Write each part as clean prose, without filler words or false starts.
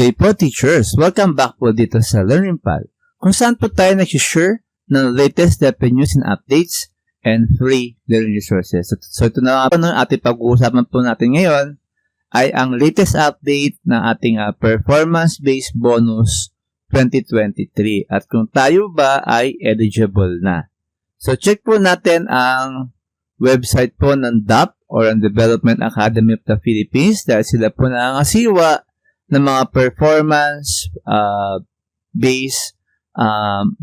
day po, teachers! Welcome back po dito sa LearningPal, kung saan po tayo nag-share ng latest DepEd news and updates and free learning resources. So ito na nga po, ating pag-uusapan po natin ngayon ay ang latest update ng ating performance-based bonus 2023 at kung tayo ba ay eligible na. So check po natin ang website po ng DAP or ang Development Academy of the Philippines dahil sila po nangangasiwa ng mga performance-based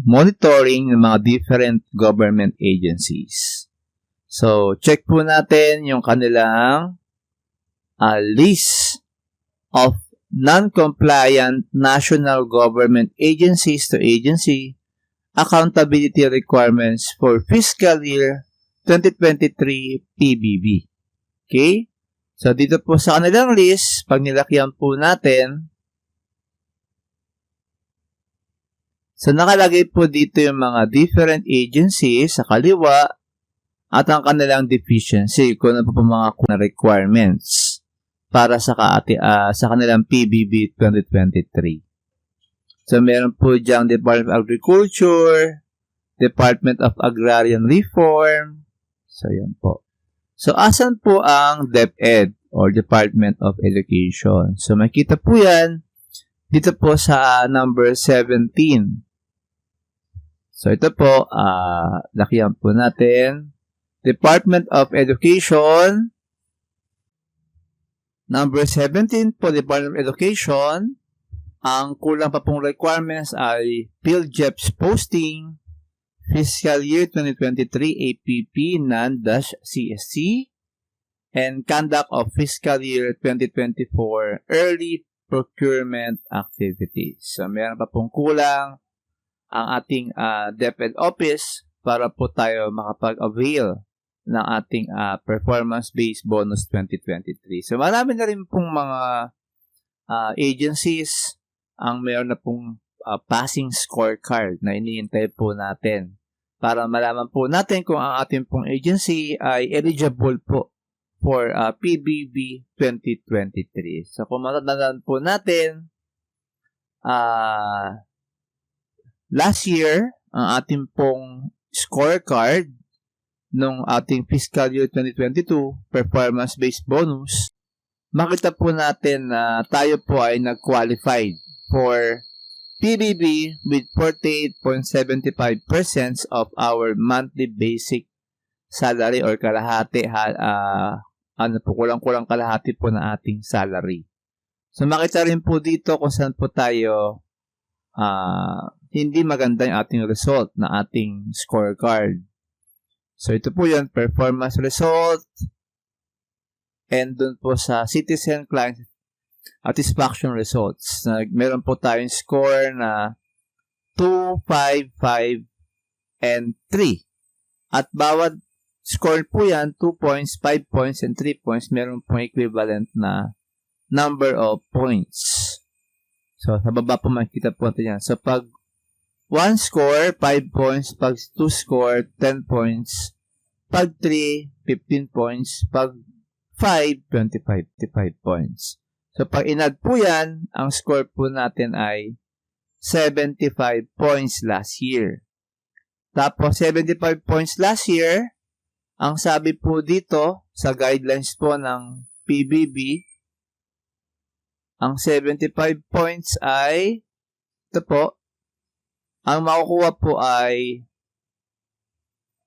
monitoring ng mga different government agencies. So, check po natin yung kanilang list of non-compliant national government agencies to agency accountability requirements for fiscal year 2023 PBB. Okay? So, dito po sa kanilang list, pag nilakyan po natin, so nakalagay po dito yung mga different agencies sa kaliwa at ang kanilang deficiency kung ano po mga requirements para sa kanilang PBB 2023. So, meron po diyang Department of Agriculture, Department of Agrarian Reform. So, yan po. So, asan po ang DepEd or Department of Education? So, makita po yan dito po sa number 17. So, ito po, lakihan po natin. Department of Education. Number 17 po, Department of Education. Ang kulang pa pong requirements ay PhilJEPS posting, Fiscal Year 2023 APP non-CSC, and Conduct of Fiscal Year 2024 Early Procurement Activities. So, meron pa pong kulang ang ating DepEd Office para po tayo makapag-avail ng ating Performance-Based Bonus 2023. So, marami na rin pong mga agencies ang meron na pong passing scorecard na iniintay po natin para malaman po natin kung ang ating pong agency ay eligible po for PBB 2023. So, kung matatandaan po natin, last year, ang ating pong scorecard nung ating fiscal year 2022 performance-based bonus, makita po natin na tayo po ay nag-qualified for PBB with 48.75% of our monthly basic salary or kalahati, kulang-kulang kalahati po na ating salary. So, makita rin po dito kung saan po tayo hindi maganda yung ating result na ating scorecard. So, ito po yun, performance result, and dun po sa citizen client satisfaction results. Meron po tayong score na 2, 5, 5, and 3. At bawat score po yan, 2 points, 5 points, and 3 points, meron pong equivalent na number of points. So, sa baba po makikita po natin yan. So, pag 1 score, 5 points. Pag 2 score, 10 points. Pag 3, 15 points. Pag 5, 25 points. So, pag inad po yan, ang score po natin ay 75 points last year. Tapos, 75 points last year, ang sabi po dito, sa guidelines po ng PBB, ang 75 points ay, ito po, ang makukuha po ay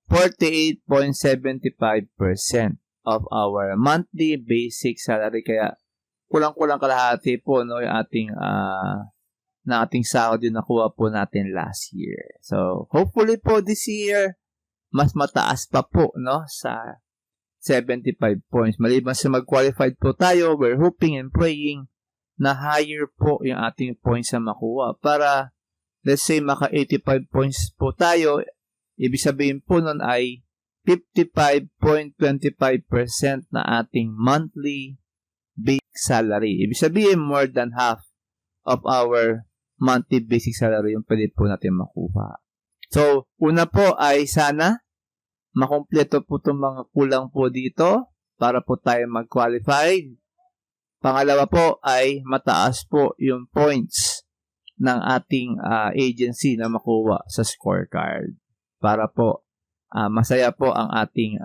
48.75% of our monthly basic salary. Kaya, kulang-kulang kalahati po no yung ating na ating sahod yung nakuha po natin last year. So, hopefully po this year mas mataas pa po no sa 75 points. Maliban sa mag-qualified po tayo, we're hoping and praying na higher po yung ating points na makuha para let's say maka 85 points po tayo, ibig sabihin po nun ay 55.25% na ating monthly basic salary. Ibig sabihin, more than half of our monthly basic salary yung pwede po natin makuha. So, una po ay sana makumpleto po itong mga kulang po dito para po tayo mag-qualified Pangalawa po ay mataas po yung points ng ating agency na makuha sa scorecard para po masaya po ang ating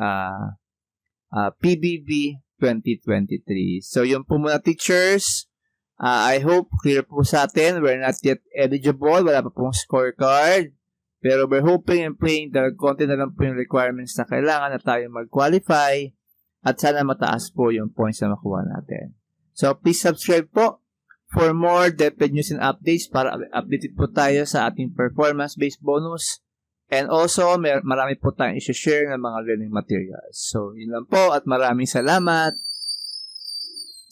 PBB 2023. So, yung po muna teachers, I hope clear po sa atin. We're not yet eligible. Wala pa pong scorecard. Pero we're hoping and praying that konti na lang po yung requirements na kailangan na tayo mag-qualify at sana mataas po yung points na makuha natin. So, please subscribe po for more DepEd news and updates para updated po tayo sa ating performance-based bonus. And also, marami po tayong i-share ng mga learning materials. So, yun lang po at maraming salamat.